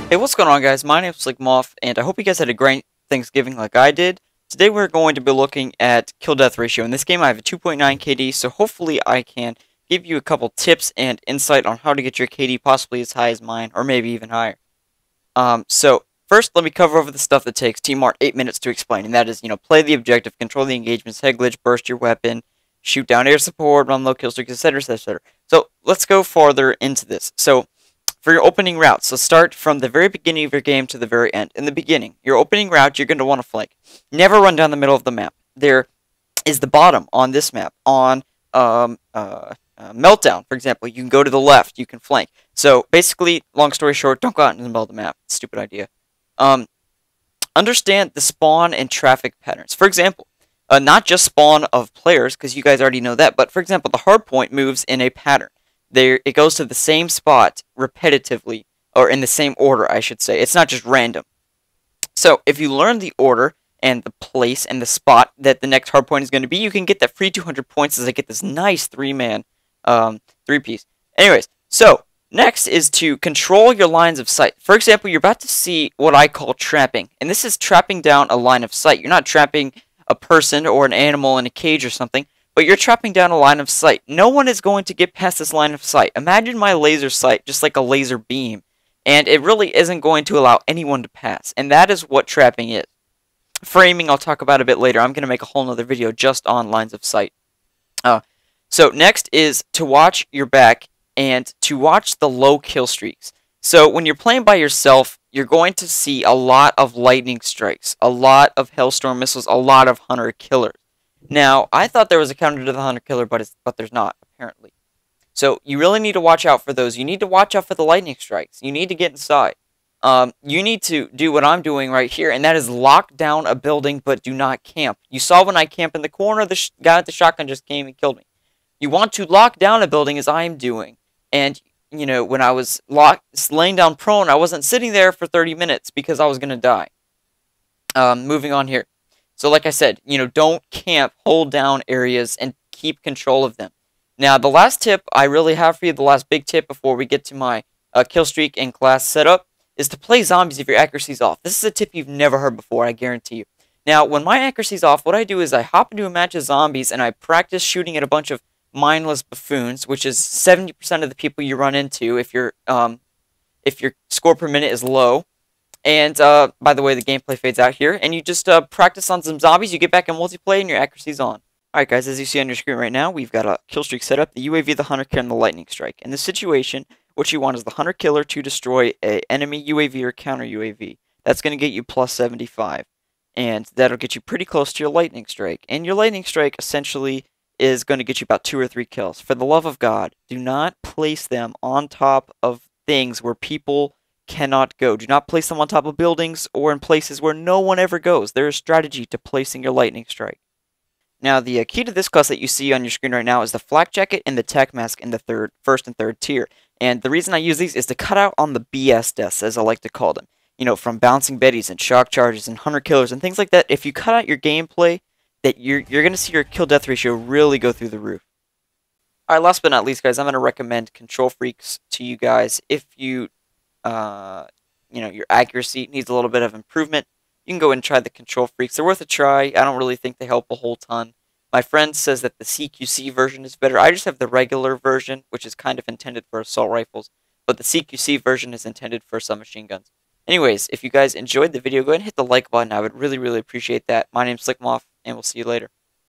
Hey, what's going on, guys? My name's Slcmof, and I hope you guys had a great Thanksgiving like I did. Today we're going to be looking at kill-death ratio. In this game I have a 2.9 KD, so hopefully I can give you a couple tips and insight on how to get your KD possibly as high as mine, or maybe even higher. So first let me cover over the stuff that takes T-Mart 8 minutes to explain, and that is, play the objective, control the engagements, head glitch, burst your weapon, shoot down air support, run low kill streaks, etc., etc. So let's go farther into this. So for your opening route, so start from the very beginning of your game to the very end. In the beginning, your opening route, you're going to want to flank. Never run down the middle of the map. There is the bottom on this map. On Meltdown, for example, you can go to the left, you can flank. So basically, long story short, don't go out in the middle of the map. Stupid idea. Understand the spawn and traffic patterns. For example, not just spawn of players, because you guys already know that, but for example, the hardpoint moves in a pattern. It goes to the same spot repetitively, or in the same order, I should say. It's not just random. So if you learn the order and the place and the spot that the next hardpoint is going to be, you can get that free 200 points as I get this nice three-piece. Anyways, so next is to control your lines of sight. For example, you're about to see what I call trapping, and this is trapping down a line of sight. You're not trapping a person or an animal in a cage or something, but you're trapping down a line of sight. No one is going to get past this line of sight. Imagine my laser sight just like a laser beam, and it really isn't going to allow anyone to pass, and that is what trapping is. Framing, I'll talk about a bit later. I'm going to make a whole nother video just on lines of sight. So next is to watch your back and to watch the low kill streaks. So when you're playing by yourself, you're going to see a lot of lightning strikes, a lot of Hellstorm missiles, a lot of hunter killers. Now, I thought there was a counter to the hunter killer, but there's not, apparently. So you really need to watch out for those. You need to watch out for the lightning strikes. You need to get inside. You need to do what I'm doing right here, and that is lock down a building, but do not camp. You saw when I camped in the corner, the guy with the shotgun just came and killed me. You want to lock down a building as I am doing. And, when I was laying down prone, I wasn't sitting there for 30 minutes because I was going to die. Moving on here. So like I said, don't camp, hold down areas, and keep control of them. Now, the last tip I really have for you, the last big tip before we get to my kill streak and class setup, is to play zombies if your accuracy's off. This is a tip you've never heard before, I guarantee you. Now, when my accuracy's off, what I do is I hop into a match of zombies, and I practice shooting at a bunch of mindless buffoons, which is 70% of the people you run into if your score per minute is low. And, by the way, the gameplay fades out here, and you just practice on some zombies, you get back in multiplayer, and your accuracy's on. Alright guys, as you see on your screen right now, we've got a kill streak set up, the UAV, the hunter killer, and the lightning strike. In this situation, what you want is the hunter killer to destroy an enemy UAV or counter UAV. That's going to get you plus 75, and that'll get you pretty close to your lightning strike. And your lightning strike, essentially, is going to get you about 2 or 3 kills. For the love of God, do not place them on top of things where people cannot go. Do not place them on top of buildings or in places where no one ever goes. There is strategy to placing your lightning strike. Now, the key to this class that you see on your screen right now is the flak jacket and the tech mask in the first and third tier. And the reason I use these is to cut out on the BS deaths, as I like to call them. From bouncing betties and shock charges and hunter killers and things like that. If you cut out your gameplay, that you're going to see your kill-death ratio really go through the roof. Alright, last but not least, guys, I'm going to recommend Control Freaks to you guys. If you your accuracy needs a little bit of improvement, you can go and try the Control Freaks. They're worth a try. I don't really think they help a whole ton. My friend says that the CQC version is better. I just have the regular version, which is kind of intended for assault rifles, but the CQC version is intended for submachine guns. Anyways, if you guys enjoyed the video, go ahead and hit the like button. I would really, really appreciate that. My name's Slcmof, and we'll see you later.